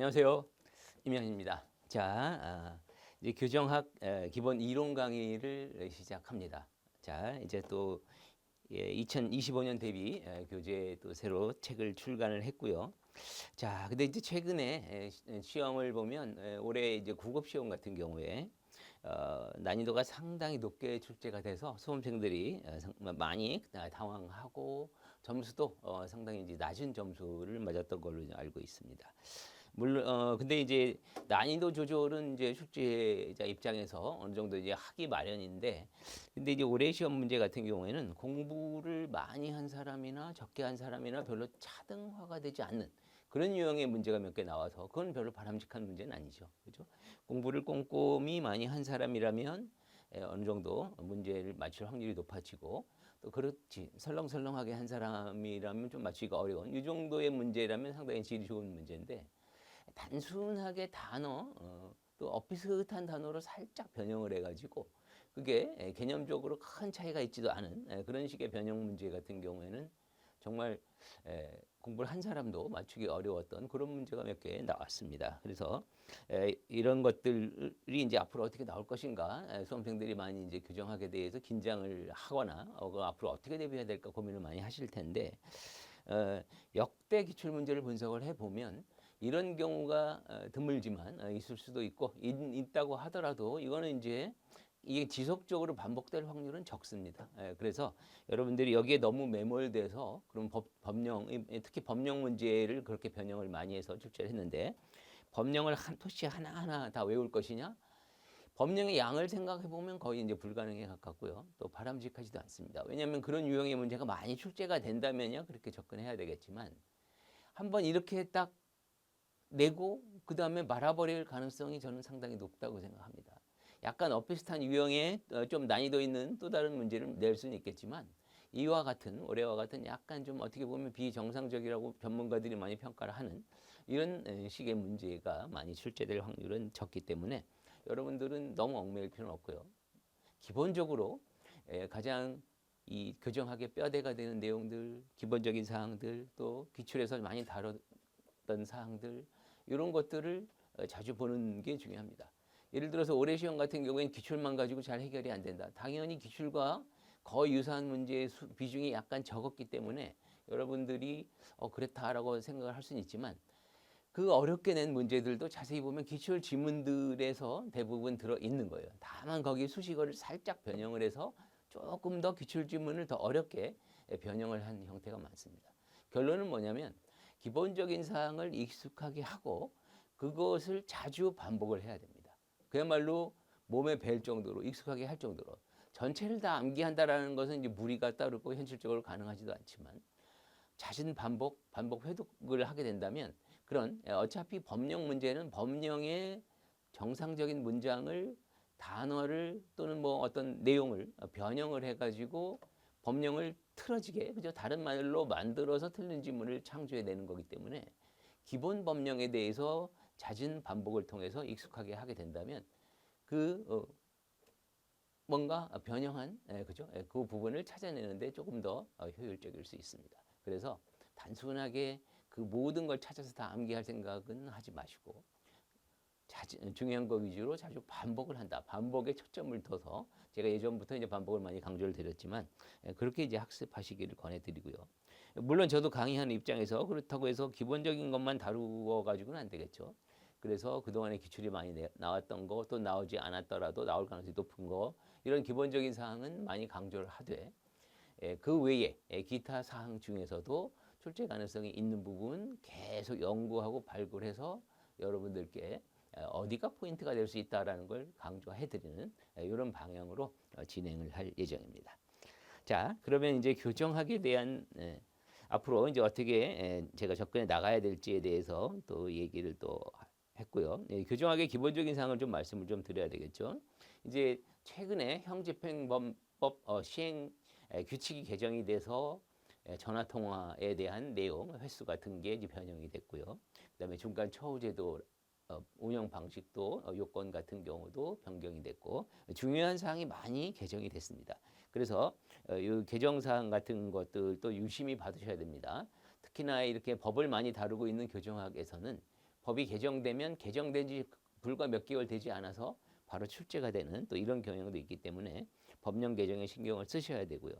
안녕하세요. 임현입니다. 자, 이제 교정학 기본 이론 강의를 시작합니다. 자, 이제 또 2025년 대비 교재 또 새로 책을 출간을 했고요. 자, 근데 이제 최근에 시험을 보면 올해 이제 국업 시험 같은 경우에 난이도가 상당히 높게 출제가 돼서 수험생들이 많이 당황하고 점수도 상당히 이제 낮은 점수를 맞았던 걸로 알고 있습니다. 물론 근데 이제 난이도 조절은 이제 출제자 입장에서 어느 정도 이제 하기 마련인데, 근데 이제 올해 시험 문제 같은 경우에는 공부를 많이 한 사람이나 적게 한 사람이나 별로 차등화가 되지 않는 그런 유형의 문제가 몇 개 나와서 그건 별로 바람직한 문제는 아니죠. 그죠? 공부를 꼼꼼히 많이 한 사람이라면 어느 정도 문제를 맞출 확률이 높아지고, 또 그렇지 설렁설렁하게 한 사람이라면 좀 맞추기가 어려운 이 정도의 문제라면 상당히 질이 좋은 문제인데, 단순하게 단어 또 엇비슷한 단어로 살짝 변형을 해가지고 그게 개념적으로 큰 차이가 있지도 않은 그런 식의 변형 문제 같은 경우에는 정말 공부를 한 사람도 맞추기 어려웠던 그런 문제가 몇 개 나왔습니다. 그래서 이런 것들이 이제 앞으로 어떻게 나올 것인가, 수험생들이 많이 이제 교정학에 대해서 긴장을 하거나 앞으로 어떻게 대비해야 될까 고민을 많이 하실 텐데, 역대 기출 문제를 분석을 해보면 이런 경우가 드물지만 있을 수도 있고, 있다고 하더라도 이거는 이제 이게 지속적으로 반복될 확률은 적습니다. 그래서 여러분들이 여기에 너무 매몰돼서 그럼 법령, 특히 법령 문제를 그렇게 변형을 많이 해서 출제를 했는데, 법령을 한 토시 하나하나 다 외울 것이냐? 법령의 양을 생각해 보면 거의 이제 불가능에 가깝고요. 또 바람직하지도 않습니다. 왜냐하면 그런 유형의 문제가 많이 출제가 된다면요, 그렇게 접근해야 되겠지만, 한번 이렇게 딱 내고 그 다음에 말아버릴 가능성이 저는 상당히 높다고 생각합니다. 약간 엇비슷한 유형의 좀 난이도 있는 또 다른 문제를 낼 수는 있겠지만, 이와 같은 올해와 같은 약간 좀 어떻게 보면 비정상적이라고 전문가들이 많이 평가를 하는 이런 식의 문제가 많이 출제될 확률은 적기 때문에 여러분들은 너무 얽매일 필요는 없고요. 기본적으로 가장 이 교정학의 뼈대가 되는 내용들, 기본적인 사항들, 또 기출에서 많이 다뤘던 사항들, 이런 것들을 자주 보는 게 중요합니다. 예를 들어서 올해 시험 같은 경우에는 기출만 가지고 잘 해결이 안 된다. 당연히 기출과 거의 유사한 문제의 비중이 약간 적었기 때문에 여러분들이 그렇다라고 생각을 할 수는 있지만, 그 어렵게 낸 문제들도 자세히 보면 기출 지문들에서 대부분 들어 있는 거예요. 다만 거기 수식어를 살짝 변형을 해서 조금 더 기출 지문을 더 어렵게 변형을 한 형태가 많습니다. 결론은 뭐냐면 기본적인 사항을 익숙하게 하고 그것을 자주 반복을 해야 됩니다. 그야말로 몸에 뵐 정도로 익숙하게 할 정도로. 전체를 다 암기한다라는 것은 이제 무리가 따르고 현실적으로 가능하지도 않지만, 잦은 반복 회독을 하게 된다면, 그런 어차피 법령 문제는 법령의 정상적인 문장을 단어를 또는 뭐 어떤 내용을 변형을 해가지고 법령을 틀어지게, 그죠? 다른 말로 만들어서 틀린 지문을 창조해내는 거기 때문에 기본 법령에 대해서 잦은 반복을 통해서 익숙하게 하게 된다면 그 뭔가 변형한, 그죠? 그 부분을 찾아내는데 조금 더 효율적일 수 있습니다. 그래서 단순하게 그 모든 걸 찾아서 다 암기할 생각은 하지 마시고, 중요한 거 위주로 자주 반복을 한다. 반복에 초점을 둬서, 제가 예전부터 이제 반복을 많이 강조를 드렸지만 그렇게 이제 학습하시기를 권해드리고요. 물론 저도 강의하는 입장에서 그렇다고 해서 기본적인 것만 다루어 가지고는 안 되겠죠. 그래서 그동안에 기출이 많이 나왔던 거, 또 나오지 않았더라도 나올 가능성이 높은 거, 이런 기본적인 사항은 많이 강조를 하되, 그 외에 기타 사항 중에서도 출제 가능성이 있는 부분 계속 연구하고 발굴해서 여러분들께 어디가 포인트가 될 수 있다라는 걸 강조해 드리는 이런 방향으로 진행을 할 예정입니다. 자, 그러면 이제 교정학에 대한 앞으로 이제 어떻게 제가 접근해 나가야 될지에 대해서 또 얘기를 또 했고요. 교정학의 기본적인 사항을 좀 말씀을 좀 드려야 되겠죠. 이제 최근에 형집행범법 시행 규칙이 개정이 돼서 전화 통화에 대한 내용, 횟수 같은 게 이제 변형이 됐고요. 그다음에 중간 처우제도 운영 방식도 요건 같은 경우도 변경이 됐고, 중요한 사항이 많이 개정이 됐습니다. 그래서 이 개정 사항 같은 것들도 유심히 받으셔야 됩니다. 특히나 이렇게 법을 많이 다루고 있는 교정학에서는 법이 개정되면 개정된 지 불과 몇 개월 되지 않아서 바로 출제가 되는 또 이런 경향도 있기 때문에 법령 개정에 신경을 쓰셔야 되고요.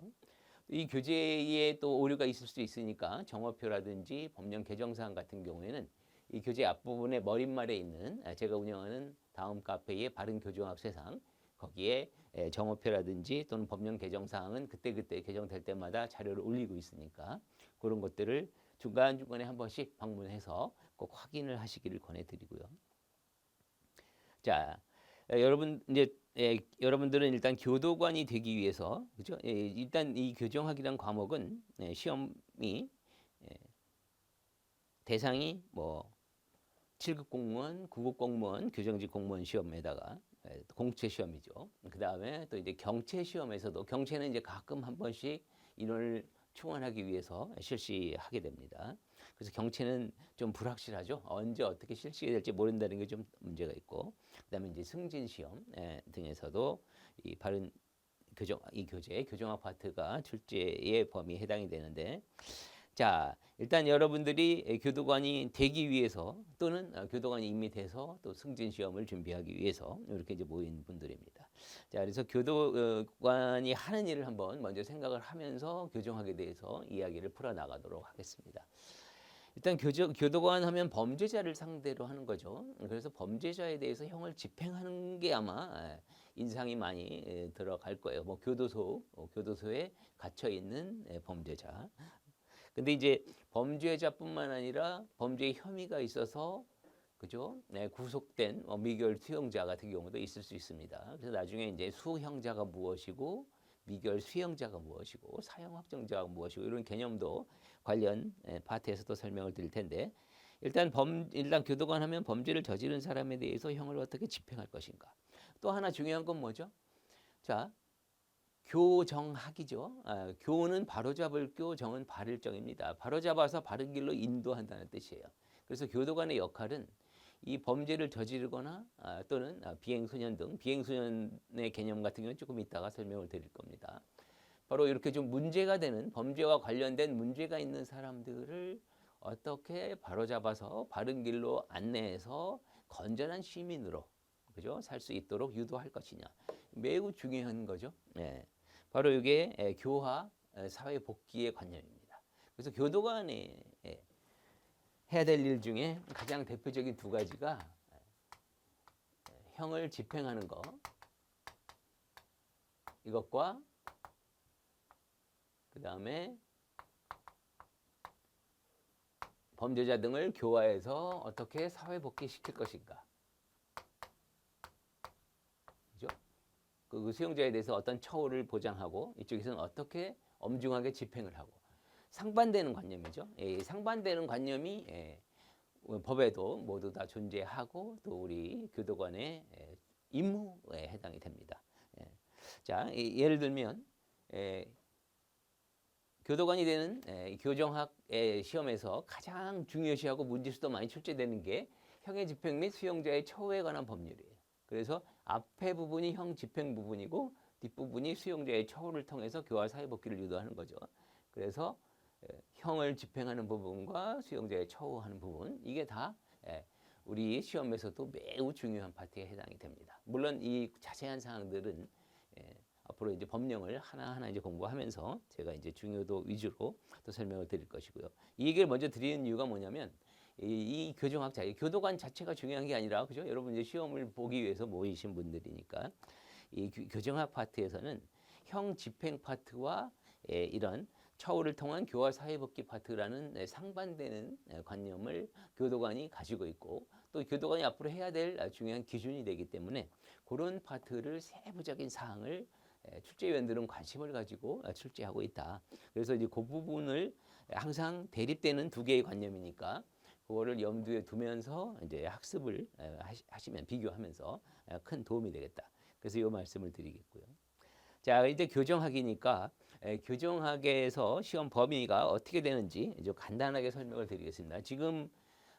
이 교재에 또 오류가 있을 수 있으니까 정어표라든지 법령 개정 사항 같은 경우에는 이 교재 앞부분에 머릿말에 있는 제가 운영하는 다음 카페의 바른 교정학 세상 거기에 정어표라든지 또는 법령 개정 사항은 그때그때 개정될 때마다 자료를 올리고 있으니까 그런 것들을 중간중간에 한 번씩 방문해서 꼭 확인을 하시기를 권해드리고요. 자, 여러분들은 일단 교도관이 되기 위해서 그죠? 일단 이 교정학이란 과목은 시험이 대상이 뭐 7급 공무원, 9급 공무원, 교정직 공무원 시험에다가 공채 시험이죠. 그 다음에 또 이제 경채 시험에서도 경채는 이제 가끔 한 번씩 인원을 충원하기 위해서 실시하게 됩니다. 그래서 경채는 좀 불확실하죠. 언제 어떻게 실시가 될지 모른다는 게 좀 문제가 있고, 그다음에 이제 승진 시험 등에서도 이 바른 이 교재 교정학 파트가 출제의 범위에 해당이 되는데, 자, 일단 여러분들이 교도관이 되기 위해서 또는 교도관이 이미 돼서 또 승진 시험을 준비하기 위해서 이렇게 이제 모인 분들입니다. 자, 그래서 교도관이 하는 일을 한번 먼저 생각을 하면서 교정학에 대해서 이야기를 풀어 나가도록 하겠습니다. 일단 교도관 하면 범죄자를 상대로 하는 거죠. 그래서 범죄자에 대해서 형을 집행하는 게 아마 인상이 많이 들어갈 거예요. 뭐 교도소에 갇혀 있는 범죄자. 근데 이제 범죄자뿐만 아니라 범죄의 혐의가 있어서 그죠? 구속된 미결 수용자 같은 경우도 있을 수 있습니다. 그래서 나중에 이제 수형자가 무엇이고 미결 수형자가 무엇이고 사형 확정자가 무엇이고 이런 개념도 관련 파트에서도 설명을 드릴 텐데, 일단 교도관 하면 범죄를 저지른 사람에 대해서 형을 어떻게 집행할 것인가. 또 하나 중요한 건 뭐죠? 자, 교정학이죠. 교는 바로잡을 교, 정은 바를 정입니다. 바로잡아서 바른 길로 인도한다는 뜻이에요. 그래서 교도관의 역할은 이 범죄를 저지르거나 또는 비행소년 등 비행소년의 개념 같은 경우는 조금 이따가 설명을 드릴 겁니다. 바로 이렇게 좀 문제가 되는 범죄와 관련된 문제가 있는 사람들을 어떻게 바로잡아서 바른 길로 안내해서 건전한 시민으로 그죠? 살 수 있도록 유도할 것이냐. 매우 중요한 거죠. 네. 바로 이게 교화, 사회 복귀의 관념입니다. 그래서 교도관이 해야 될 일 중에 가장 대표적인 두 가지가 형을 집행하는 것, 이것과 그 다음에 범죄자 등을 교화해서 어떻게 사회 복귀시킬 것인가. 그죠? 그 수용자에 대해서 어떤 처우를 보장하고 이쪽에서는 어떻게 엄중하게 집행을 하고, 상반되는 관념이죠. 상반되는 관념이 법에도 모두 다 존재하고 또 우리 교도관의 임무에 해당이 됩니다. 자, 예를 들면 교도관이 되는 교정학 시험에서 가장 중요시하고 문제수도 많이 출제되는 게 형의 집행 및 수용자의 처우에 관한 법률이에요. 그래서 앞에 부분이 형 집행 부분이고 뒷부분이 수용자의 처우를 통해서 교화 사회복귀를 유도하는 거죠. 그래서 형을 집행하는 부분과 수용자의 처우하는 부분, 이게 다 우리 시험에서도 매우 중요한 파트에 해당이 됩니다. 물론 이 자세한 사항들은 앞으로 이제 법령을 하나하나 이제 공부하면서 제가 이제 중요도 위주로 또 설명을 드릴 것이고요. 이 얘기를 먼저 드리는 이유가 뭐냐면, 이 교정학자, 교도관 자체가 중요한 게 아니라, 그죠? 여러분 이제 시험을 보기 위해서 모이신 분들이니까 이 교정학 파트에서는 형 집행 파트와 이런 처우를 통한 교화 사회복귀 파트라는 상반되는 관념을 교도관이 가지고 있고, 또 교도관이 앞으로 해야 될 중요한 기준이 되기 때문에 그런 파트를 세부적인 사항을 출제위원들은 관심을 가지고 출제하고 있다. 그래서 이제 그 부분을 항상 대립되는 두 개의 관념이니까 그거를 염두에 두면서 이제 학습을 하시면 비교하면서 큰 도움이 되겠다. 그래서 이 말씀을 드리겠고요. 자, 이제 교정학이니까 교정학에서 시험 범위가 어떻게 되는지 좀 간단하게 설명을 드리겠습니다. 지금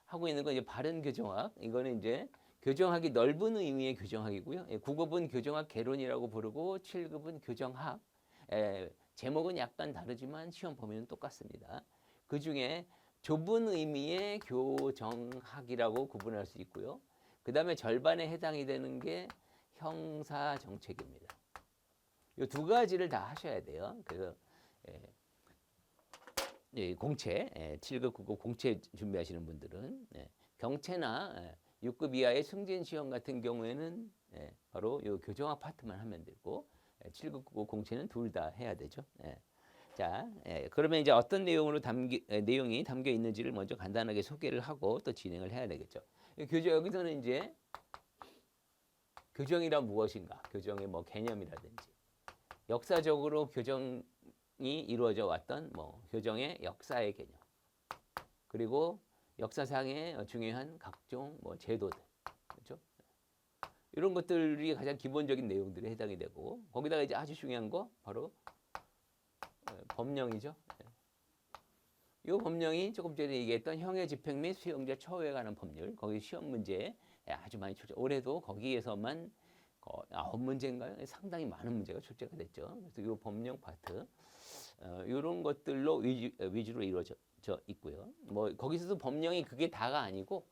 하고 있는 건 이제 바른 교정학, 이거는 이제 교정학이 넓은 의미의 교정학이고요. 9급은 교정학 개론이라고 부르고 7급은 교정학. 제목은 약간 다르지만 시험 범위는 똑같습니다. 그 중에 좁은 의미의 교정학이라고 구분할 수 있고요. 그 다음에 절반에 해당이 되는 게 형사정책입니다. 이 두 가지를 다 하셔야 돼요. 그래서 공채, 7급, 9급 공채 준비하시는 분들은 경채나 6급 이하의 승진시험 같은 경우에는 바로 이 교정학 파트만 하면 되고 7급, 9급 공채는 둘 다 해야 되죠. 자, 그러면 이제 어떤 내용이 담겨 있는지를 먼저 간단하게 소개를 하고 또 진행을 해야 되겠죠. 여기서는 이제 교정이란 무엇인가, 교정의 뭐 개념이라든지 역사적으로 교정이 이루어져 왔던 뭐 교정의 역사의 개념, 그리고 역사상의 중요한 각종 뭐 제도들, 그렇죠? 이런 것들이 가장 기본적인 내용들에 해당이 되고, 거기다가 이제 아주 중요한 거 바로 법령이죠. 이 법령이 조금 전에 얘기했던 형의 집행 및 수용자 처우에 관한 법률, 거기 시험 문제에 아주 많이 출제. 올해도 거기에서만 9문제인가요? 상당히 많은 문제가 출제가 됐죠. 그래서 이 법령 파트 이런 것들로 위주로 이루어져 있고요. 뭐 거기서도 법령이 그게 다가 아니고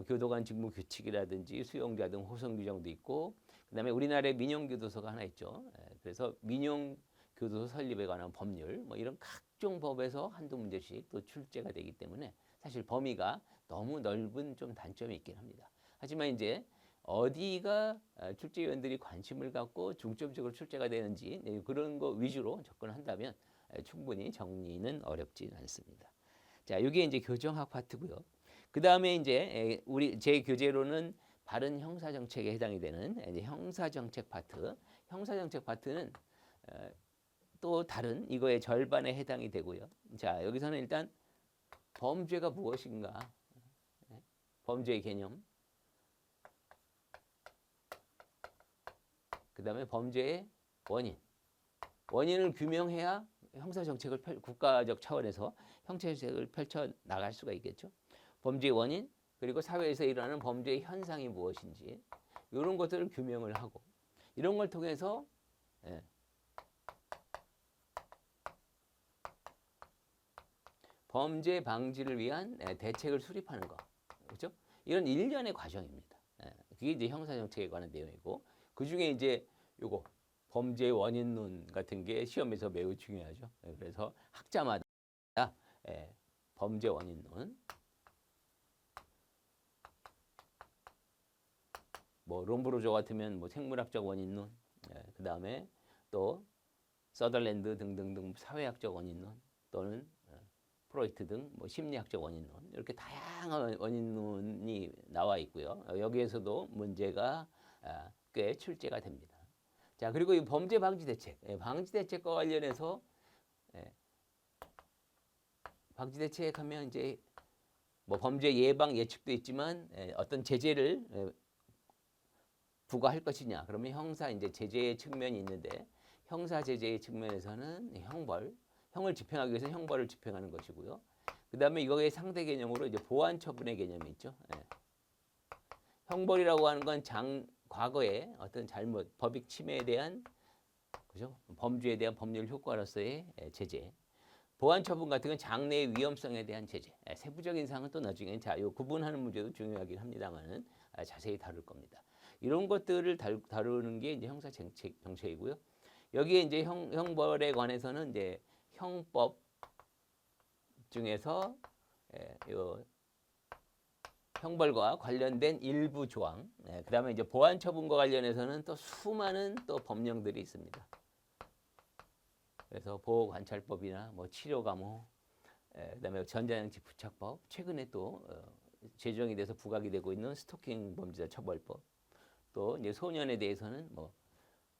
교도관 직무 규칙이라든지 수용자 등 호송 규정도 있고, 그다음에 우리나라의 민용교도소가 하나 있죠. 그래서 민용교도소 설립에 관한 법률, 뭐 이런 각종 법에서 한두 문제씩 또 출제가 되기 때문에 사실 범위가 너무 넓은 좀 단점이 있긴 합니다. 하지만 이제 어디가 출제위원들이 관심을 갖고 중점적으로 출제가 되는지 그런 거 위주로 접근한다면 충분히 정리는 어렵진 않습니다. 자, 이게 이제 교정학 파트고요. 그 다음에 이제 제 교재로는 바른 형사정책에 해당이 되는 이제 형사정책 파트. 형사정책 파트는 또 다른 이거의 절반에 해당이 되고요. 자, 여기서는 일단 범죄가 무엇인가, 범죄의 개념, 그 다음에 범죄의 원인을 규명해야 형사정책을 국가적 차원에서 형사정책을 펼쳐 나갈 수가 있겠죠. 범죄의 원인, 그리고 사회에서 일어나는 범죄의 현상이 무엇인지 이런 것들을 규명을 하고, 이런 걸 통해서 범죄 방지를 위한 대책을 수립하는 거, 그렇죠? 이런 일련의 과정입니다. 그게 이제 형사정책에 관한 내용이고, 그 중에 이제 요거 범죄 원인론 같은 게 시험에서 매우 중요하죠. 그래서 학자마다 범죄 원인론, 뭐 롬브로저 같으면 뭐 생물학적 원인론, 그 다음에 또 서덜랜드 등등등 사회학적 원인론, 또는 프로이트 등 뭐 심리학적 원인론, 이렇게 다양한 원인론이 나와 있고요. 여기에서도 문제가 꽤 출제가 됩니다. 자, 그리고 이 범죄 방지 대책, 방지 대책과 관련해서 방지 대책하면 이제 뭐 범죄 예방 예측도 있지만 어떤 제재를 부과할 것이냐, 그러면 형사 이제 제재의 측면이 있는데, 형사 제재의 측면에서는 형을 집행하기 위해서 형벌을 집행하는 것이고요. 그 다음에 이거의 상대 개념으로 이제 보완 처분의 개념이 있죠. 형벌이라고 하는 건 과거에 어떤 잘못, 법익 침해에 대한, 그죠? 범죄에 대한 법률 효과로서의 제재. 보완 처분 같은 건 장래의 위험성에 대한 제재. 세부적인 사항은 또 나중에 요 구분하는 문제도 중요하긴 합니다만은 자세히 다룰 겁니다. 이런 것들을 다루는 게 이제 형사 정책이고요. 여기에 이제 형벌에 관해서는 이제 형법 중에서 요 형벌과 관련된 일부 조항, 그다음에 이제 보완 처분과 관련해서는 또 수많은 또 법령들이 있습니다. 그래서 보호관찰법이나 뭐 치료감호, 그다음에 전자장치 부착법, 최근에 또 제정이 돼서 부각이 되고 있는 스토킹 범죄자 처벌법, 또 이제 소년에 대해서는 뭐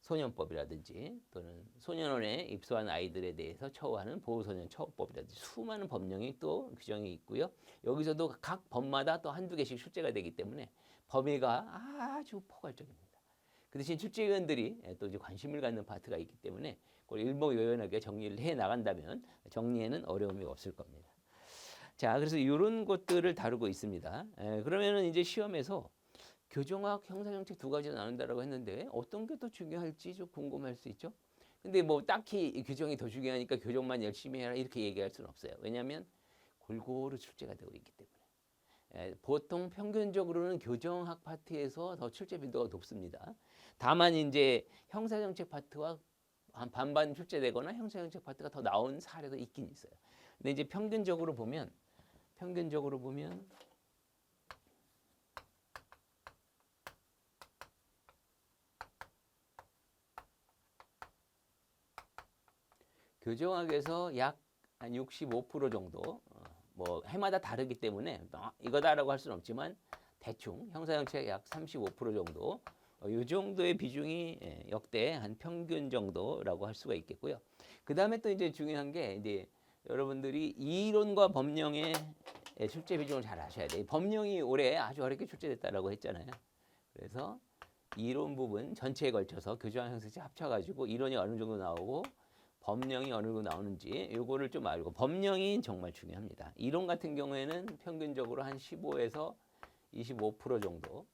소년법이라든지, 또는 소년원에 입소한 아이들에 대해서 처우하는 보호소년 처우법이라든지 수많은 법령이 또 규정이 있고요. 여기서도 각 법마다 또 한두 개씩 출제가 되기 때문에 범위가 아주 포괄적입니다. 그 대신 출제위원들이 또 이제 관심을 갖는 파트가 있기 때문에 그걸 일목요연하게 정리를 해 나간다면 정리에는 어려움이 없을 겁니다. 자, 그래서 이런 것들을 다루고 있습니다. 그러면은 이제 시험에서 교정학, 형사정책 두 가지가 나눈다라고 했는데 어떤 게 더 중요할지 좀 궁금할 수 있죠. 근데 뭐 딱히 교정이 더 중요하니까 교정만 열심히 해라 이렇게 얘기할 수는 없어요. 왜냐하면 골고루 출제가 되고 있기 때문에 보통 평균적으로는 교정학 파트에서 더 출제 빈도가 높습니다. 다만 이제 형사정책 파트와 반반 출제되거나 형사정책 파트가 더 나온 사례도 있긴 있어요. 근데 이제 평균적으로 보면 교정학에서 약 한 65% 정도, 뭐 해마다 다르기 때문에 이거다라고 할 수는 없지만 대충 형사정책 약 35% 정도, 이 정도의 비중이 역대 한 평균 정도라고 할 수가 있겠고요. 그 다음에 또 이제 중요한 게 이제 여러분들이 이론과 법령의 출제 비중을 잘 아셔야 돼요. 법령이 올해 아주 어렵게 출제됐다라고 했잖아요. 그래서 이론 부분 전체에 걸쳐서 교정학 형식이 합쳐가지고 이론이 어느 정도 나오고 법령이 어느 정도 나오는지 요거를 좀 알고, 법령이 정말 중요합니다. 이론 같은 경우에는 평균적으로 한 15에서 25% 정도,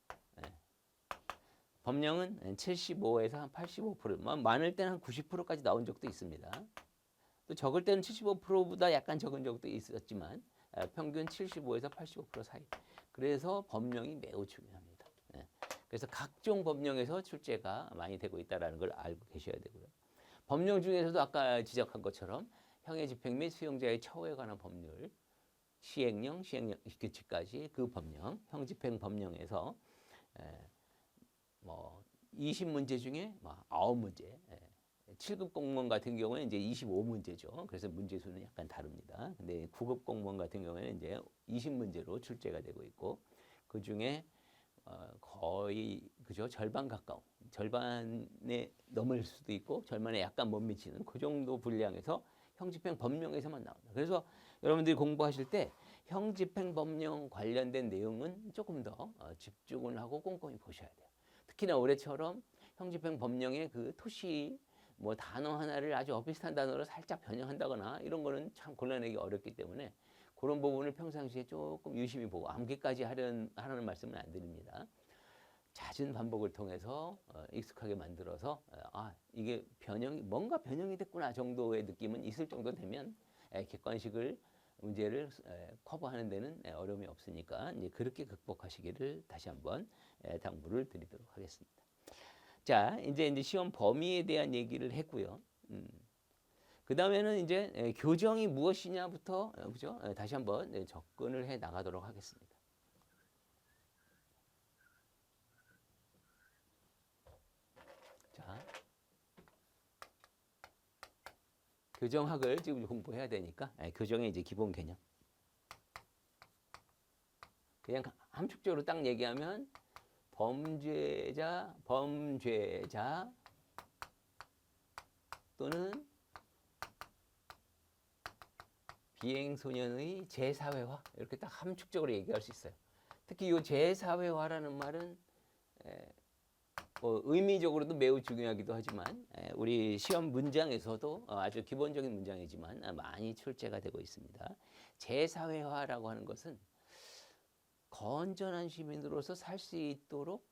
법령은 75에서 한 85%, 많을 때는 한 90%까지 나온 적도 있습니다. 또 적을 때는 75%보다 약간 적은 적도 있었지만 평균 75에서 85% 사이. 그래서 법령이 매우 중요합니다. 그래서 각종 법령에서 출제가 많이 되고 있다는 걸 알고 계셔야 되고요. 법령 중에서도 아까 지적한 것처럼 형의 집행 및 수용자의 처우에 관한 법률, 시행령, 시행령 규칙까지 그 법령, 형집행 법령에서 뭐 20문제 중에 9문제, 7급 공무원 같은 경우는 이제 25문제죠. 그래서 문제 수는 약간 다릅니다. 근데 9급 공무원 같은 경우에는 이제 20문제로 출제가 되고 있고, 그 중에 거의 그죠, 절반 가까운, 절반에 넘을 수도 있고 절반에 약간 못 미치는 그 정도 분량에서 형집행 법령에서만 나온다. 그래서 여러분들이 공부하실 때 형집행 법령 관련된 내용은 조금 더 집중을 하고 꼼꼼히 보셔야 돼요. 특히나 올해처럼 형집행 법령의 그 토시 뭐 단어 하나를 아주 비슷한 단어로 살짝 변형한다거나 이런 거는 참 골라내기 어렵기 때문에 그런 부분을 평상시에 조금 유심히 보고, 암기까지 하라는 말씀은 안 드립니다. 잦은 반복을 통해서 익숙하게 만들어서 이게 뭔가 변형이 됐구나 정도의 느낌은 있을 정도 되면 객관식을 문제를 커버하는 데는 어려움이 없으니까 이제 그렇게 극복하시기를 다시 한번 당부를 드리도록 하겠습니다. 자, 이제 시험 범위에 대한 얘기를 했고요. 그 다음에는 이제 교정이 무엇이냐부터 그죠? 다시 한번 접근을 해 나가도록 하겠습니다. 자, 교정학을 지금 공부해야 되니까 교정의 이제 기본 개념. 그냥 함축적으로 딱 얘기하면 범죄자 또는 비행소년의 재사회화, 이렇게 딱 함축적으로 얘기할 수 있어요. 특히 이 재사회화라는 말은 의미적으로도 매우 중요하기도 하지만 우리 시험 문장에서도 아주 기본적인 문장이지만 많이 출제가 되고 있습니다. 재사회화라고 하는 것은 건전한 시민으로서 살 수 있도록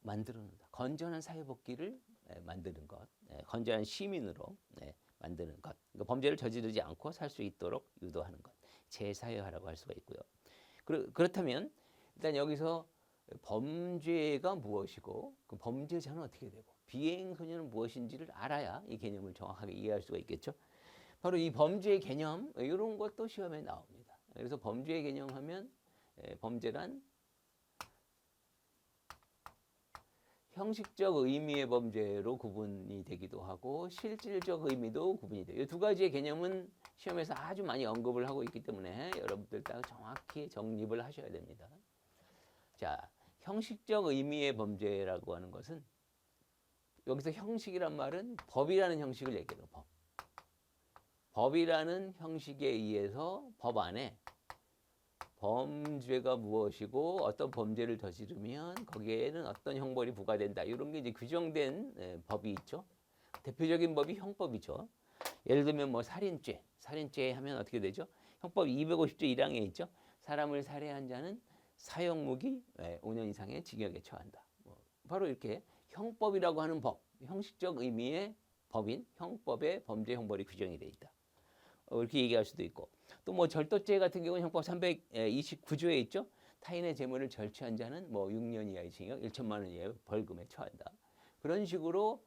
만들어낸다. 건전한 사회복귀를 만드는 것, 건전한 시민으로 만드는 것, 그러니까 범죄를 저지르지 않고 살 수 있도록 유도하는 것, 재사회화라고 할 수가 있고요. 그렇다면 일단 여기서 범죄가 무엇이고 그 범죄자는 어떻게 되고 비행소년은 무엇인지를 알아야 이 개념을 정확하게 이해할 수가 있겠죠. 바로 이 범죄의 개념, 이런 것도 시험에 나옵니다. 그래서 범죄의 개념하면 범죄란 형식적 의미의 범죄로 구분이 되기도 하고 실질적 의미도 구분이 돼요. 이 두 가지의 개념은 시험에서 아주 많이 언급을 하고 있기 때문에 여러분들 딱 정확히 정립을 하셔야 됩니다. 자, 형식적 의미의 범죄라고 하는 것은, 여기서 형식이란 말은 법이라는 형식을 얘기해요. 법이라는 형식에 의해서 법 안에 범죄가 무엇이고 어떤 범죄를 저지르면 거기에는 어떤 형벌이 부과된다, 이런 게 이제 규정된 법이 있죠. 대표적인 법이 형법이죠. 예를 들면 뭐 살인죄 하면 어떻게 되죠? 형법 250조 1항에 있죠. 사람을 살해한 자는 사형무기 5년 이상의 징역에 처한다. 바로 이렇게 형법이라고 하는 법, 형식적 의미의 법인 형법에 범죄 형벌이 규정이 되어 있다. 이렇게 얘기할 수도 있고 또 뭐 절도죄 같은 경우는 형법 329조에 있죠. 타인의 재물을 절취한 자는 뭐 6년 이하의 징역 1천만 원 이하의 벌금에 처한다. 그런 식으로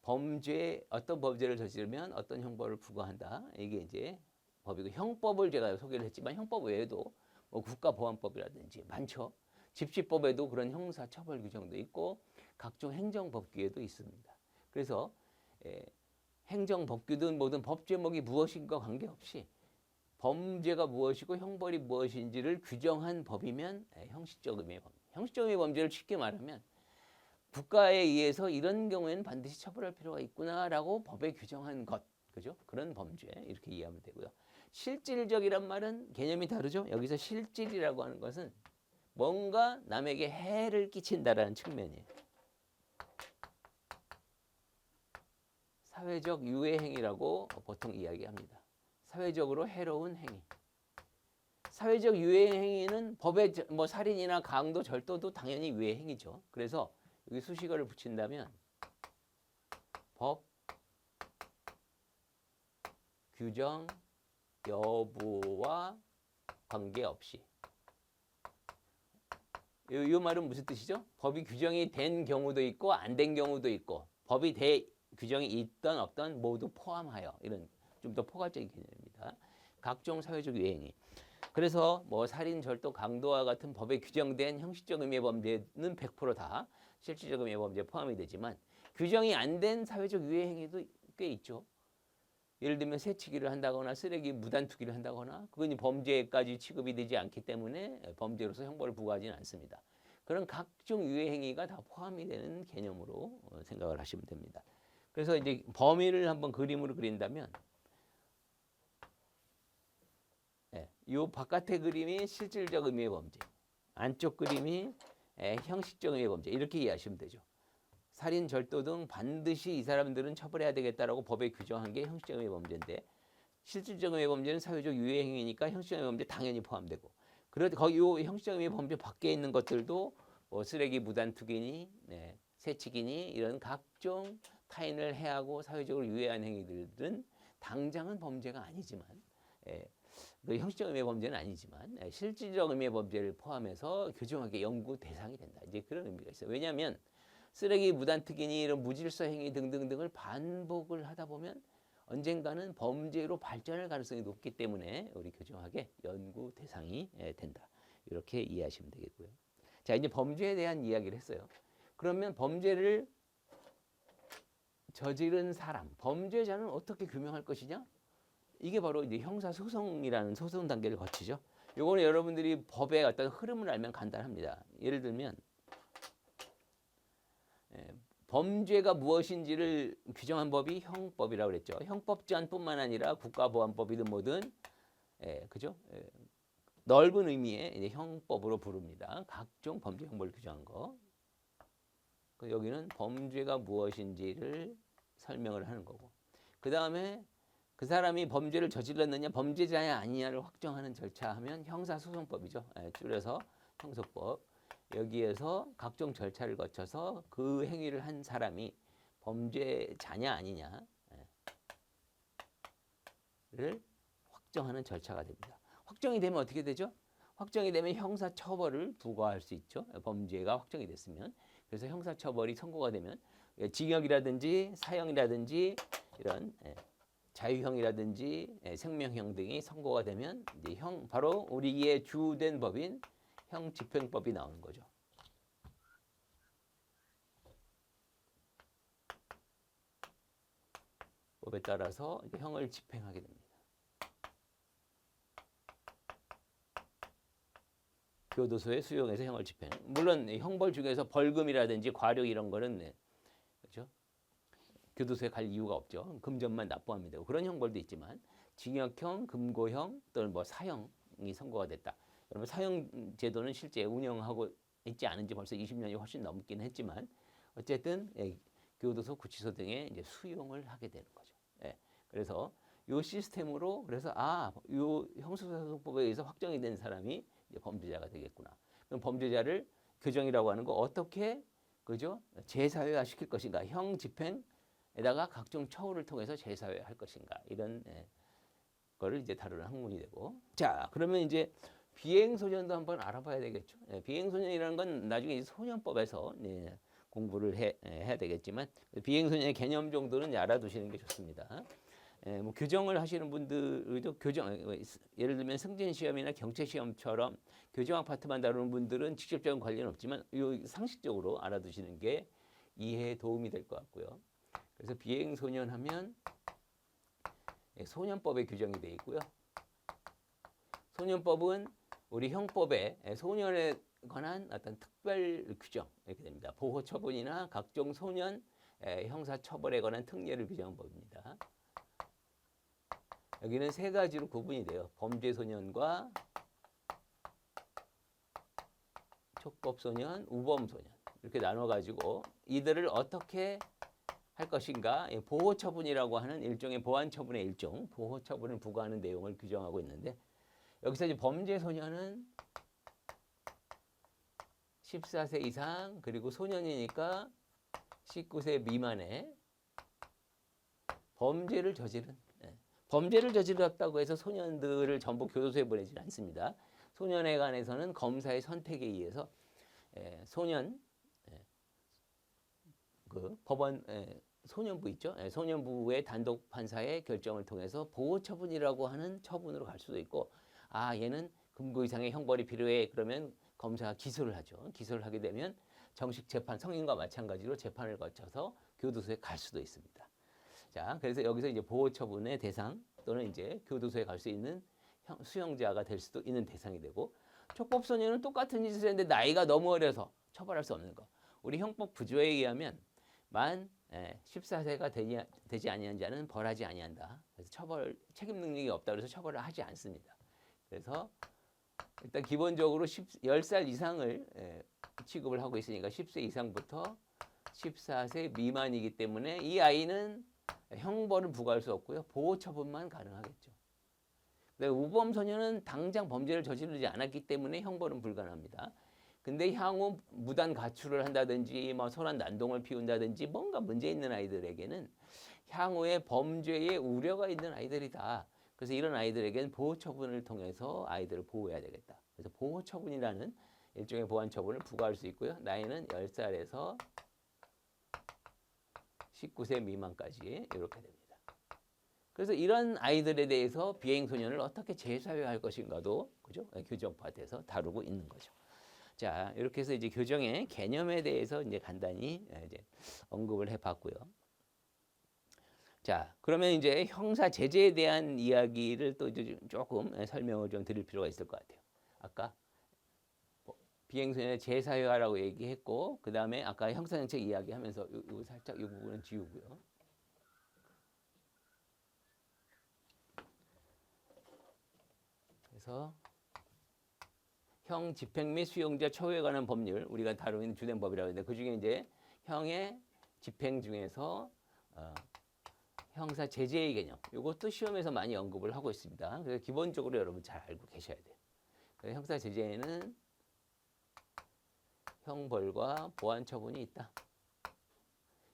범죄 어떤 범죄를 저지르면 어떤 형벌을 부과한다. 이게 이제 법이고 형법을 제가 소개를 했지만 형법 외에도 뭐 국가보안법이라든지 많죠. 집시법에도 그런 형사처벌 규정도 있고 각종 행정법규에도 있습니다. 그래서 행정법규든 뭐든 법 제목이 무엇인가 관계없이 범죄가 무엇이고 형벌이 무엇인지를 규정한 법이면 형식적 의미의 범죄. 형식적 의미의 범죄를 쉽게 말하면 국가에 의해서 이런 경우에는 반드시 처벌할 필요가 있구나라고 법에 규정한 것, 그죠? 그런 범죄 이렇게 이해하면 되고요. 실질적이란 말은 개념이 다르죠. 여기서 실질이라고 하는 것은 뭔가 남에게 해를 끼친다라는 측면이에요. 사회적 유해 행위라고 보통 이야기합니다. 사회적으로 해로운 행위. 사회적 유해 행위는 법에 뭐 살인이나 강도, 절도도 당연히 유해 행위죠. 그래서 여기 수식어를 붙인다면 법, 규정, 여부와 관계없이. 이 말은 무슨 뜻이죠? 법이 규정이 된 경우도 있고 안 된 경우도 있고 법이 규정이 있던 없던 모두 포함하여 이런 좀 더 포괄적인 개념입니다. 각종 사회적 유행이. 그래서 뭐 살인, 절도, 강도와 같은 법에 규정된 형식적 의미의 범죄는 100%다 실질적 의미의 범죄에 포함이 되지만 규정이 안 된 사회적 유해 행위도 꽤 있죠. 예를 들면 새치기를 한다거나 쓰레기 무단 투기를 한다거나 그건 범죄까지 취급이 되지 않기 때문에 범죄로서 형벌을 부과하지는 않습니다. 그런 각종 유해 행위가 다 포함이 되는 개념으로 생각을 하시면 됩니다. 그래서 이제 범위를 한번 그림으로 그린다면 이 바깥의 그림이 실질적 의미의 범죄, 안쪽 그림이 형식적 의미의 범죄 이렇게 이해하시면 되죠. 살인, 절도 등 반드시 이 사람들은 처벌해야 되겠다라고 법에 규정한 게 형식적 의미의 범죄인데 실질적 의미의 범죄는 사회적 유해 행위니까 형식적 의미의 범죄 당연히 포함되고 그런데 거기 이 형식적 의미의 범죄 밖에 있는 것들도 뭐 쓰레기 무단 투기니 새치기니 이런 각종 타인을 해하고 사회적으로 유해한 행위들은 당장은 범죄가 아니지만 그 형식적 의미의 범죄는 아니지만 실질적 의미의 범죄를 포함해서 교정하게 연구 대상이 된다. 이제 그런 의미가 있어요. 왜냐하면 쓰레기 무단 투기니 이런 무질서 행위 등등등을 반복을 하다 보면 언젠가는 범죄로 발전할 가능성이 높기 때문에 우리 교정하게 연구 대상이 된다. 이렇게 이해하시면 되겠고요. 자, 이제 범죄에 대한 이야기를 했어요. 그러면 범죄를 저지른 사람, 범죄자는 어떻게 규명할 것이냐? 이게 바로 이제 형사소송이라는 소송 단계를 거치죠. 요거는 여러분들이 법의 어떤 흐름을 알면 간단합니다. 예를 들면 범죄가 무엇인지를 규정한 법이 형법이라고 그랬죠. 형법 제한뿐만 아니라 국가보안법이든 뭐든 그죠? 넓은 의미의 이제 형법으로 부릅니다. 각종 범죄 형벌을 규정한 거. 여기는 범죄가 무엇인지를 설명을 하는 거고. 그 다음에 그 사람이 범죄를 저질렀느냐, 범죄자냐 아니냐를 확정하는 절차하면 형사소송법이죠. 줄여서 형소법. 여기에서 각종 절차를 거쳐서 그 행위를 한 사람이 범죄자냐 아니냐를 확정하는 절차가 됩니다. 확정이 되면 어떻게 되죠? 확정이 되면 형사처벌을 부과할 수 있죠. 범죄가 확정이 됐으면. 그래서 형사처벌이 선고가 되면 징역이라든지 사형이라든지 이런 자유형이라든지 생명형 등이 선고가 되면 이제 바로 우리의 주된 법인 형집행법이 나오는 거죠. 법에 따라서 형을 집행하게 됩니다. 교도소에 수용해서 형을 집행. 물론 형벌 중에서 벌금이라든지 과료 이런 거는 그렇죠? 교도소에 갈 이유가 없죠. 금전만 납부하면 되고 그런 형벌도 있지만 징역형, 금고형 또는 뭐 사형이 선고가 됐다. 여러분 사형 제도는 실제 운영하고 있지 않은지 벌써 20년이 훨씬 넘긴 했지만 어쨌든 교도소, 구치소 등에 이제 수용을 하게 되는 거죠. 그래서 이 시스템으로 그래서 이 형사소송법에 의해서 확정이 된 사람이 이제 범죄자가 되겠구나. 그럼 범죄자를 교정이라고 하는 거 어떻게 그죠? 재사회화 시킬 것인가? 형 집행에다가 각종 처우를 통해서 재사회화 할 것인가? 이런 거를 이제 다루는 학문이 되고. 자, 그러면 이제 비행소년도 한번 알아봐야 되겠죠. 비행소년이라는 건 나중에 이제 소년법에서 공부를 해야 되겠지만 비행소년의 개념 정도는 알아두시는 게 좋습니다. 뭐 교정을 하시는 분들도 예를 들면 승진 시험이나 경체 시험처럼 교정학 파트만 다루는 분들은 직접적인 관련은 없지만 요 상식적으로 알아두시는 게 이해에 도움이 될 것 같고요. 그래서 비행소년 하면 소년법에 규정이 되어 있고요. 소년법은 우리 형법에 소년에 관한 어떤 특별 규정 이렇게 됩니다. 보호 처분이나 각종 소년 형사 처벌에 관한 특례를 규정한 법입니다. 여기는 세 가지로 구분이 돼요. 범죄 소년과 촉법 소년, 우범 소년 이렇게 나눠 가지고 이들을 어떻게 할 것인가 보호 처분이라고 하는 일종의 보완 처분의 일종, 보호 처분을 부과하는 내용을 규정하고 있는데 여기서 이제 범죄 소년은 14세 이상 그리고 소년이니까 19세 미만의 범죄를 저질렀다고 해서 소년들을 전부 교도소에 보내지는 않습니다. 소년에 관해서는 검사의 선택에 의해서 소년 그 법원 소년부 있죠. 소년부의 단독 판사의 결정을 통해서 보호 처분이라고 하는 처분으로 갈 수도 있고, 아 얘는 금고 이상의 형벌이 필요해 그러면 검사가 기소를 하죠. 기소를 하게 되면 정식 재판 성인과 마찬가지로 재판을 거쳐서 교도소에 갈 수도 있습니다. 자, 그래서 여기서 이제 보호 처분의 대상 또는 이제 교도소에 갈 수 있는 수용자가 될 수도 있는 대상이 되고, 촉법 소년은 똑같은 짓을 했는데 나이가 너무 어려서 처벌할 수 없는 거. 우리 형법 구조에 의하면 만 14세가 되지 아니한 자는 벌하지 아니한다. 그래서 책임 능력이 없다 그래서 처벌을 하지 않습니다. 그래서 일단 기본적으로 10살 이상을 취급을 하고 있으니까 10세 이상부터 14세 미만이기 때문에 이 아이는 형벌을 부과할 수 없고요. 보호 처분만 가능하겠죠. 우범 소년은 당장 범죄를 저지르지 않았기 때문에 형벌은 불가능합니다. 근데 향후 무단 가출을 한다든지 뭐 소란 난동을 피운다든지 뭔가 문제 있는 아이들에게는 향후에 범죄의 우려가 있는 아이들이다. 그래서 이런 아이들에게는 보호 처분을 통해서 아이들을 보호해야 되겠다. 그래서 보호 처분이라는 일종의 보완 처분을 부과할 수 있고요. 나이는 10살에서 19세 미만까지 이렇게 됩니다. 그래서 이런 아이들에 대해서 비행소년을 어떻게 재사회할 것인가도 그죠? 교정 파트에서 다루고 있는 거죠. 자, 이렇게 해서 이제 교정의 개념에 대해서 이제 간단히 이제 언급을 해봤고요. 자, 그러면 이제 형사 제재에 대한 이야기를 또 이제 조금 설명을 좀 드릴 필요가 있을 것 같아요. 아까 비행소년의 재사회화라고 얘기했고, 그 다음에 아까 형사정책 이야기하면서 요 살짝 이 부분은 지우고요. 그래서 형 집행 및 수용자 처우에 관한 법률 우리가 다루는 주된 법이라고 하는데 그 중에 이제 형의 집행 중에서 형사 제재의 개념 이것도 시험에서 많이 언급을 하고 있습니다. 그래서 기본적으로 여러분 잘 알고 계셔야 돼요. 형사 제재에는 형벌과 보완 처분이 있다.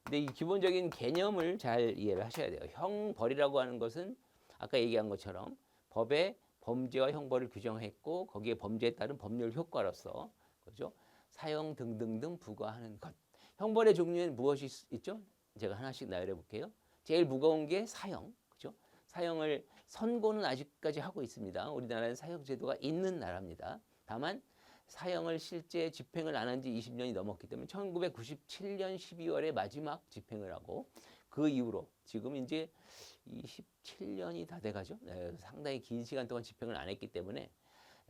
근데 이 기본적인 개념을 잘 이해를 하셔야 돼요. 형벌이라고 하는 것은 아까 얘기한 것처럼 법에 범죄와 형벌을 규정했고 거기에 범죄에 따른 법률 효과로서 그죠? 사형 등등등 부과하는 것. 형벌의 종류에는 무엇이 있죠? 제가 하나씩 나열해 볼게요. 제일 무거운 게 사형, 그죠? 사형을 선고는 아직까지 하고 있습니다. 우리나라는 사형 제도가 있는 나라입니다. 다만 사형을 실제 집행을 안 한 지 20년이 넘었기 때문에 1997년 12월에 마지막 집행을 하고 그 이후로 지금 이제 27년이 다 돼가죠. 상당히 긴 시간 동안 집행을 안 했기 때문에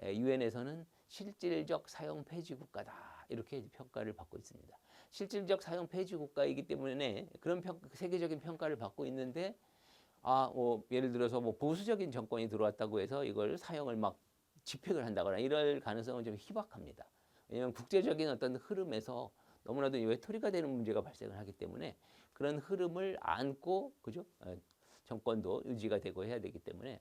유엔에서는 실질적 사형 폐지 국가다 이렇게 평가를 받고 있습니다. 실질적 사형 폐지 국가이기 때문에 그런 세계적인 평가를 받고 있는데 예를 들어서 뭐 보수적인 정권이 들어왔다고 해서 이걸 사형을 막 집행을 한다거나 이럴 가능성은 좀 희박합니다. 왜냐하면 국제적인 어떤 흐름에서 너무나도 외톨이가 되는 문제가 발생을 하기 때문에 그런 흐름을 안고 그죠? 정권도 유지가 되고 해야 되기 때문에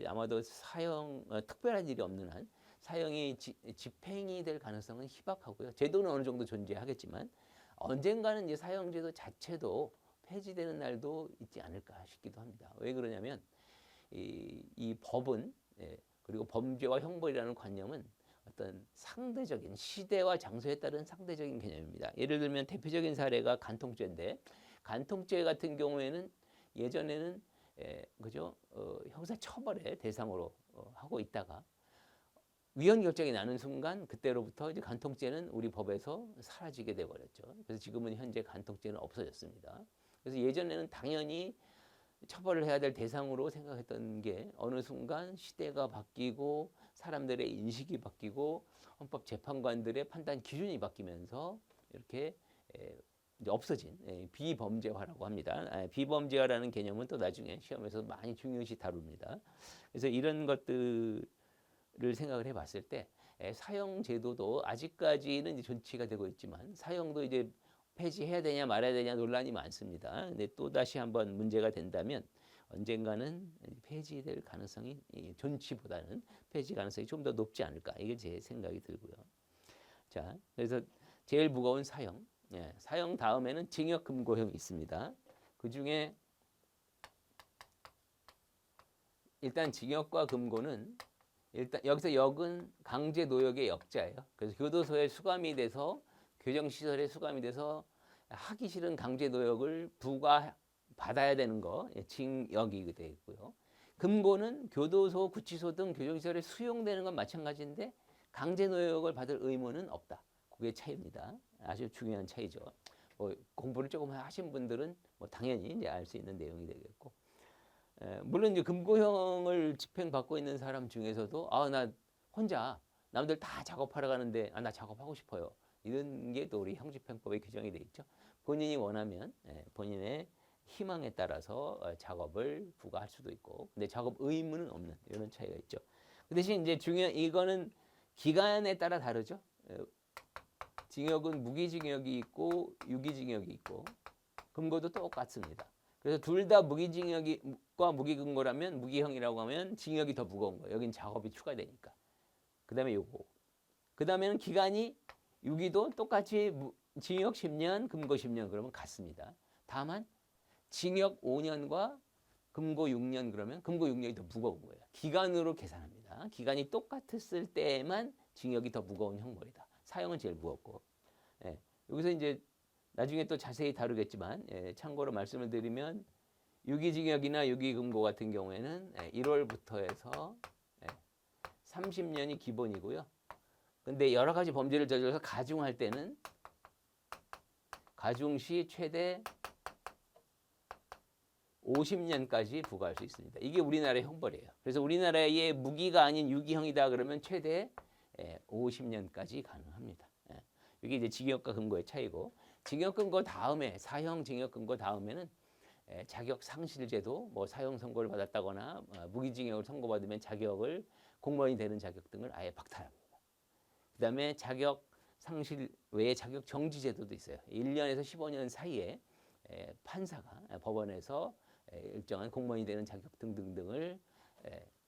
아마도 사형 특별한 일이 없는 한 사형이 집행이 될 가능성은 희박하고요. 제도는 어느 정도 존재하겠지만 언젠가는 이제 사형제도 자체도 폐지되는 날도 있지 않을까 싶기도 합니다. 왜 그러냐면 이 법은 그리고 범죄와 형벌이라는 관념은 어떤 상대적인 시대와 장소에 따른 상대적인 개념입니다. 예를 들면 대표적인 사례가 간통죄인데 간통죄 같은 경우에는 예전에는 그죠? 형사 처벌의 대상으로 하고 있다가 위헌 결정이 나는 순간 그때로부터 이제 간통죄는 우리 법에서 사라지게 돼 버렸죠. 그래서 지금은 현재 간통죄는 없어졌습니다. 그래서 예전에는 당연히 처벌을 해야 될 대상으로 생각했던 게 어느 순간 시대가 바뀌고 사람들의 인식이 바뀌고 헌법재판관들의 판단 기준이 바뀌면서 이렇게 이제 없어진 비범죄화라고 합니다. 비범죄화라는 개념은 또 나중에 시험에서 많이 중요시 다룹니다. 그래서 이런 것들을 생각을 해봤을 때 사형 제도도 아직까지는 이제 존치가 되고 있지만 사형도 이제 폐지해야 되냐 말아야 되냐 논란이 많습니다. 근데 또 다시 한번 문제가 된다면 언젠가는 폐지될 가능성이 존치보다는 폐지 가능성이 좀 더 높지 않을까 이게 제 생각이 들고요. 자, 그래서 제일 무거운 사형, 사형 다음에는 징역 금고형이 있습니다. 그 중에 일단 징역과 금고는 일단 여기서 역은 강제 노역의 역자예요. 그래서 교도소에 수감이 돼서 교정시설에 수감이 돼서 하기 싫은 강제 노역을 부과받아야 되는 거 징역이 되어 있고요. 금고는 교도소, 구치소 등 교정시설에 수용되는 건 마찬가지인데 강제 노역을 받을 의무는 없다. 그게 차이입니다. 아주 중요한 차이죠. 뭐 공부를 조금 하신 분들은 뭐 당연히 이제 알 수 있는 내용이 되겠고, 물론 이제 금고형을 집행받고 있는 사람 중에서도 나 혼자 남들 다 작업하러 가는데 나 작업하고 싶어요. 이런 게 또 우리 형집행법에 규정이 돼 있죠. 본인이 원하면 본인의 희망에 따라서 작업을 부과할 수도 있고, 근데 작업 의무는 없는 이런 차이가 있죠. 그 대신 이제 중요한 이거는 기간에 따라 다르죠. 징역은 무기징역이 있고 유기징역이 있고 금고도 똑같습니다. 그래서 둘 다 무기징역과 무기금고라면 무기형이라고 하면 징역이 더 무거운 거예요. 여긴 작업이 추가되니까. 그 다음에 요거. 그 다음에는 기간이 유기도 똑같이 징역 10년, 금고 10년 그러면 같습니다. 다만 징역 5년과 금고 6년 그러면 금고 6년이 더 무거운 거예요. 기간으로 계산합니다. 기간이 똑같았을 때만 징역이 더 무거운 형벌이다. 사형은 제일 무겁고. 여기서 이제 나중에 또 자세히 다루겠지만 참고로 말씀을 드리면 유기징역이나 유기금고 같은 경우에는 1월부터 해서 30년이 기본이고요. 근데 여러 가지 범죄를 저질러서 가중할 때는 가중 시 최대 50년까지 부과할 수 있습니다. 이게 우리나라의 형벌이에요. 그래서 우리나라의 무기가 아닌 유기형이다 그러면 최대 50년까지 가능합니다. 이게 이제 징역과 금고의 차이고, 징역 금고 다음에 사형 징역 금고 다음에는 자격 상실 제도, 뭐 사형 선고를 받았다거나 무기징역을 선고받으면 자격을 공무원이 되는 자격 등을 아예 박탈합니다. 그다음에 자격 상실 외에 자격 정지 제도도 있어요. 1년에서 15년 사이에 판사가 법원에서 일정한 공무원이 되는 자격 등등등을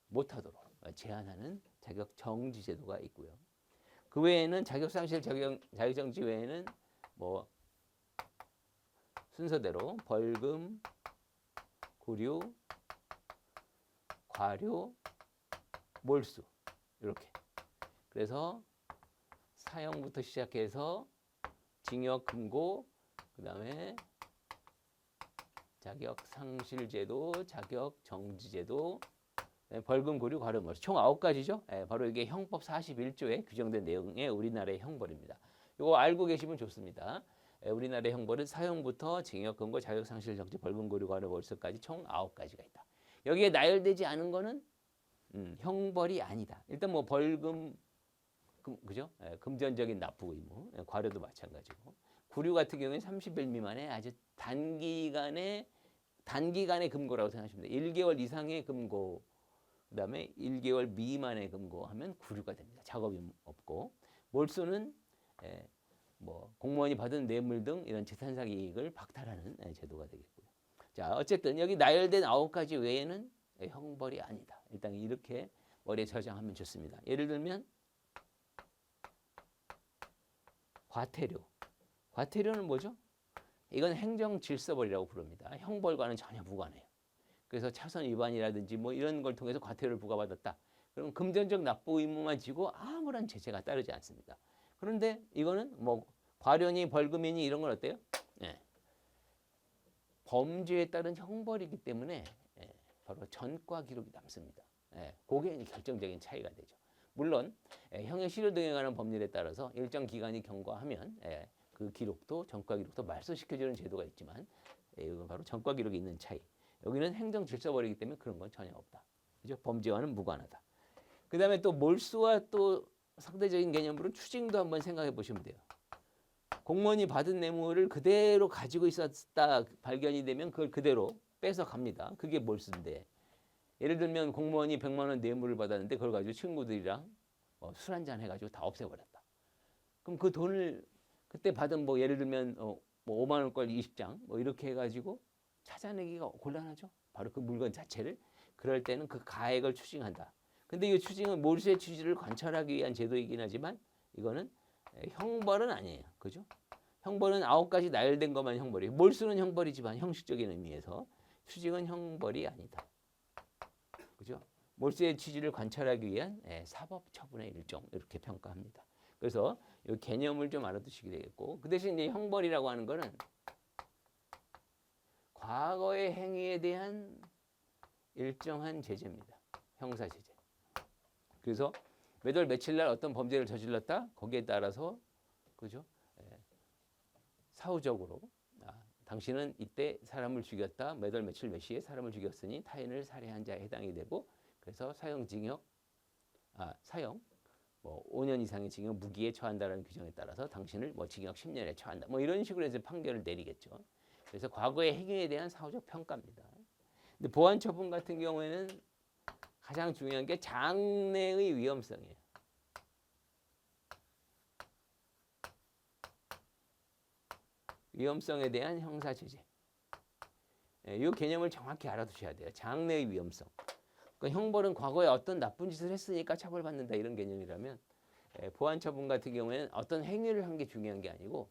못하도록 제한하는 자격 정지 제도가 있고요. 그 외에는 자격 상실, 자격 정지 외에는 뭐 순서대로 벌금, 구류, 과료, 몰수 이렇게. 그래서 사형부터 시작해서 징역, 금고, 그다음에 자격 상실 제도, 자격 정지 제도, 벌금, 구류, 과료, 몰수 총 9가지죠. 바로 이게 형법 41조에 규정된 내용의 우리나라의 형벌입니다. 이거 알고 계시면 좋습니다. 우리나라의 형벌은 사형부터 징역, 금고, 자격 상실, 정지, 벌금, 구류, 과료, 몰수까지 총 9가지가 있다. 여기에 나열되지 않은 거는 형벌이 아니다. 일단 뭐 벌금, 그죠? 금전적인 납부 의무, 과료도 마찬가지고. 구류 같은 경우에는 30일 미만의 아주 단기간의 금고라고 생각하시면 돼요. 1개월 이상의 금고, 그다음에 1개월 미만의 금고하면 구류가 됩니다. 작업이 없고. 몰수는 뭐 공무원이 받은 뇌물 등 이런 재산상 이익을 박탈하는 제도가 되겠고요. 자, 어쨌든 여기 나열된 9가지 외에는 형벌이 아니다. 일단 이렇게 머리에 저장하면 좋습니다. 예를 들면 과태료. 과태료는 뭐죠? 이건 행정질서벌이라고 부릅니다. 형벌과는 전혀 무관해요. 그래서 차선 위반이라든지 뭐 이런 걸 통해서 과태료를 부과받았다. 그럼 금전적 납부 의무만 지고 아무런 제재가 따르지 않습니다. 그런데 이거는 뭐 과료니 벌금이니 이런 건 어때요? 예. 범죄에 따른 형벌이기 때문에 예, 바로 전과 기록이 남습니다. 예, 그게 결정적인 차이가 되죠. 물론 형의 실효 등에 관한 법률에 따라서 일정 기간이 경과하면 그 기록도 전과 기록도 말소시켜주는 제도가 있지만 이건 바로 전과 기록이 있는 차이. 여기는 행정 질서벌이기 때문에 그런 건 전혀 없다. 그죠? 범죄와는 무관하다. 그 다음에 또 몰수와 또 상대적인 개념으로 추징도 한번 생각해 보시면 돼요. 공무원이 받은 뇌물을 그대로 가지고 있었다 발견이 되면 그걸 그대로 뺏어 갑니다. 그게 몰수인데 예를 들면 공무원이 100만 원 뇌물을 받았는데 그걸 가지고 친구들이랑 술 한잔 해가지고 다 없애버렸다. 그럼 그 돈을 그때 받은 뭐 예를 들면 뭐 5만 원꼴 20장 뭐 이렇게 해가지고 찾아내기가 곤란하죠. 바로 그 물건 자체를. 그럴 때는 그 가액을 추징한다. 근데 이 추징은 몰수의 취지를 관찰하기 위한 제도이긴 하지만 이거는 형벌은 아니에요. 그죠? 형벌은 9가지 나열된 것만 형벌이에요. 몰수는 형벌이지만 형식적인 의미에서 추징은 형벌이 아니다. 그죠? 몰수의 취지를 관찰하기 위한 사법처분의 일종 이렇게 평가합니다. 그래서 이 개념을 좀 알아두시게 되겠고 그 대신 이제 형벌이라고 하는 거는 과거의 행위에 대한 일정한 제재입니다. 형사제재. 그래서 몇 월 며칠 날 어떤 범죄를 저질렀다 거기에 따라서 그죠? 사후적으로 당신은 이때 사람을 죽였다. 몇 월 며칠 몇 시에 사람을 죽였으니 타인을 살해한 자에 해당이 되고 그래서 사형 뭐 5년 이상의 징역 무기에 처한다라는 규정에 따라서 당신을 뭐 징역 10년에 처한다. 뭐 이런 식으로 해서 판결을 내리겠죠. 그래서 과거의 행위에 대한 사후적 평가입니다. 근데 보안 처분 같은 경우에는 가장 중요한 게 장래의 위험성이에요. 위험성에 대한 형사 제재. 이 개념을 정확히 알아두셔야 돼요. 장래의 위험성. 그러니까 형벌은 과거에 어떤 나쁜 짓을 했으니까 처벌받는다 이런 개념이라면 보안 처분 같은 경우에는 어떤 행위를 한 게 중요한 게 아니고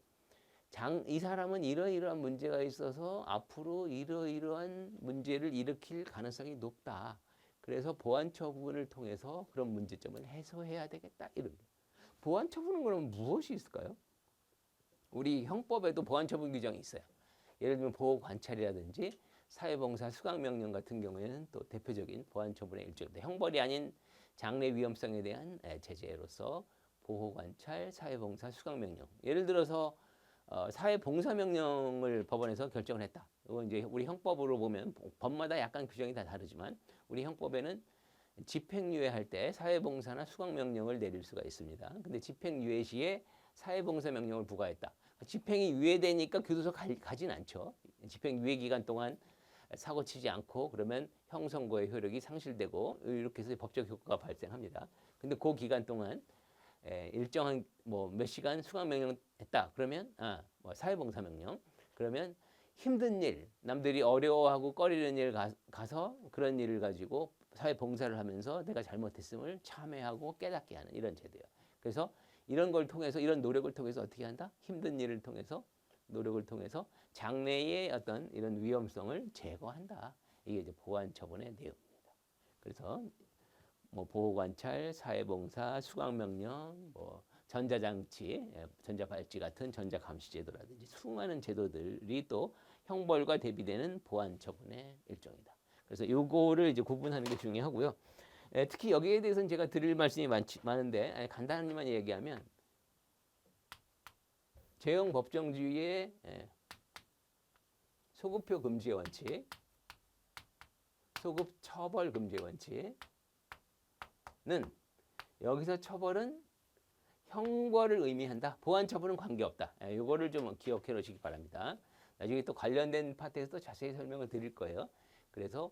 이 사람은 이러이러한 문제가 있어서 앞으로 이러이러한 문제를 일으킬 가능성이 높다. 그래서 보안 처분을 통해서 그런 문제점을 해소해야 되겠다. 이런 보안 처분은 그럼 무엇이 있을까요? 우리 형법에도 보안 처분 규정이 있어요. 예를 들면 보호 관찰이라든지 사회봉사 수강명령 같은 경우에는 또 대표적인 보안 처분의 일종입니다. 형벌이 아닌 장래 위험성에 대한 제재로서 보호 관찰, 사회봉사 수강명령. 예를 들어서 사회봉사명령을 법원에서 결정을 했다. 이건 이제 우리 형법으로 보면 법마다 약간 규정이 다 다르지만 우리 형법에는 집행유예할 때 사회봉사나 수강명령을 내릴 수가 있습니다. 근데 집행유예 시에 사회봉사명령을 부과했다. 집행이 유예되니까 교도소 가진 않죠. 집행유예 기간 동안 사고 치지 않고 그러면 형선고의 효력이 상실되고 이렇게 해서 법적 효과가 발생합니다. 근데 그 기간 동안 일정한 뭐 몇 시간 수강명령 했다. 그러면 뭐 사회봉사명령 그러면 힘든 일, 남들이 어려워하고 꺼리는 일 가서 그런 일을 가지고 사회봉사를 하면서 내가 잘못했음을 참회하고 깨닫게 하는 이런 제도예요. 그래서 이런 걸 통해서 이런 노력을 통해서 어떻게 한다? 힘든 일을 통해서 노력을 통해서 장래의 어떤 이런 위험성을 제거한다. 이게 이제 보안 처분의 내용입니다. 그래서 뭐 보호관찰, 사회봉사, 수강명령, 뭐 전자장치, 전자발찌 같은 전자감시제도라든지 수많은 제도들이 또 형벌과 대비되는 보안 처분의 일종이다. 그래서 요거를 이제 구분하는 게 중요하고요. 특히 여기에 대해서는 제가 드릴 말씀이 많은데 간단히만 얘기하면 제형 법정주의의 소급표 금지의 원칙, 소급 처벌 금지의 원칙은 여기서 처벌은 형벌을 의미한다. 보안 처벌은 관계없다. 이거를 좀 기억해 놓으시기 바랍니다. 나중에 또 관련된 파트에서 또 자세히 설명을 드릴 거예요. 그래서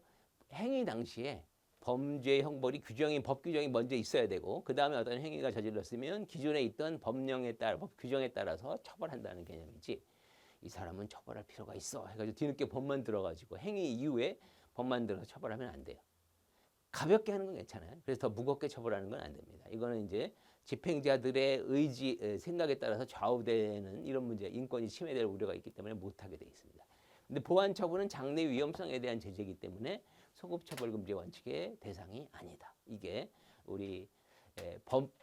행위 당시에 범죄 형벌이 법 규정이 먼저 있어야 되고 그 다음에 어떤 행위가 저질렀으면 기존에 있던 법 규정에 따라서 처벌한다는 개념이지 이 사람은 처벌할 필요가 있어 해가지고 뒤늦게 법만 들어가지고 행위 이후에 법만 들어서 처벌하면 안 돼요. 가볍게 하는 건 괜찮아요. 그래서 더 무겁게 처벌하는 건 안 됩니다. 이거는 이제 집행자들의 의지, 생각에 따라서 좌우되는 이런 문제, 인권이 침해될 우려가 있기 때문에 못하게 돼 있습니다. 근데 보안 처분은 장래 위험성에 대한 제재이기 때문에 소급처벌금지 원칙의 대상이 아니다. 이게 우리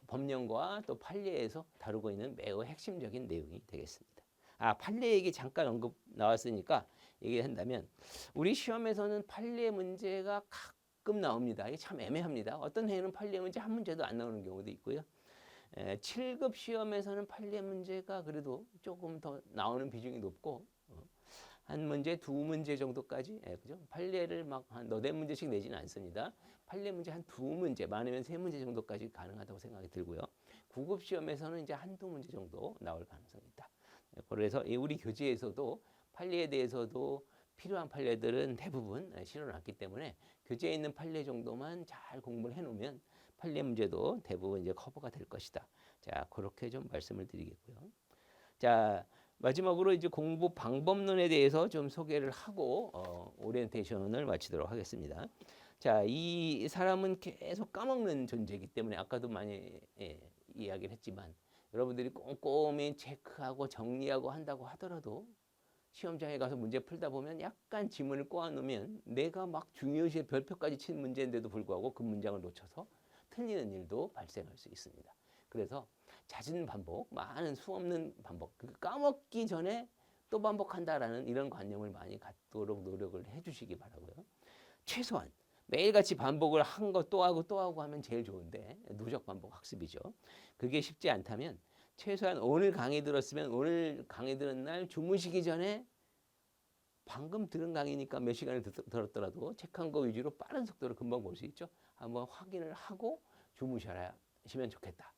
법령과 또 판례에서 다루고 있는 매우 핵심적인 내용이 되겠습니다. 판례 얘기 잠깐 언급 나왔으니까 얘기한다면 우리 시험에서는 판례 문제가 가끔 나옵니다. 이게 참 애매합니다. 어떤 해에는 판례 문제 한 문제도 안 나오는 경우도 있고요. 7급 시험에서는 판례 문제가 그래도 조금 더 나오는 비중이 높고 한 문제, 두 문제 정도까지, 그죠? 판례를 막 한 너댓 문제씩 내지는 않습니다. 판례 문제 한 두 문제, 많으면 세 문제 정도까지 가능하다고 생각이 들고요. 9급 시험에서는 이제 한두 문제 정도 나올 가능성이 있다. 그래서 우리 교재에서도 판례에 대해서도 필요한 판례들은 대부분 실어놨기 때문에 교재에 있는 판례 정도만 잘 공부를 해놓으면 판례 문제도 대부분 이제 커버가 될 것이다. 자, 그렇게 좀 말씀을 드리겠고요. 자, 마지막으로 이제 공부 방법론에 대해서 좀 소개를 하고 오리엔테이션을 마치도록 하겠습니다. 자, 이 사람은 계속 까먹는 존재이기 때문에 아까도 많이 이야기를 했지만 여러분들이 꼼꼼히 체크하고 정리하고 한다고 하더라도 시험장에 가서 문제 풀다 보면 약간 지문을 꼬아놓으면 내가 막 중요시에 별표까지 친 문제인데도 불구하고 그 문장을 놓쳐서 틀리는 일도 발생할 수 있습니다. 그래서 잦은 반복, 많은 수없는 반복, 까먹기 전에 또 반복한다라는 이런 관념을 많이 갖도록 노력을 해주시기 바라고요. 최소한 매일같이 반복을 한 거 또 하고 또 하고 하면 제일 좋은데 누적 반복 학습이죠. 그게 쉽지 않다면 최소한 오늘 강의 들었으면 오늘 강의 들은 날 주무시기 전에 방금 들은 강의니까 몇 시간을 들었더라도 책한 거 위주로 빠른 속도로 금방 볼 수 있죠. 한번 확인을 하고 주무시면 좋겠다.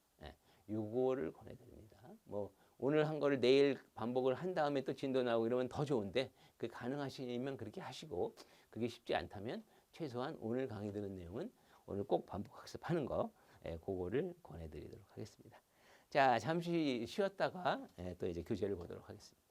요거를 권해드립니다. 뭐 오늘 한 거를 내일 반복을 한 다음에 또 진도 나오고 이러면 더 좋은데 그 가능하시면 그렇게 하시고 그게 쉽지 않다면 최소한 오늘 강의 들은 내용은 오늘 꼭 반복 학습하는 거 그거를 권해드리도록 하겠습니다. 자, 잠시 쉬었다가 또 이제 교재를 보도록 하겠습니다.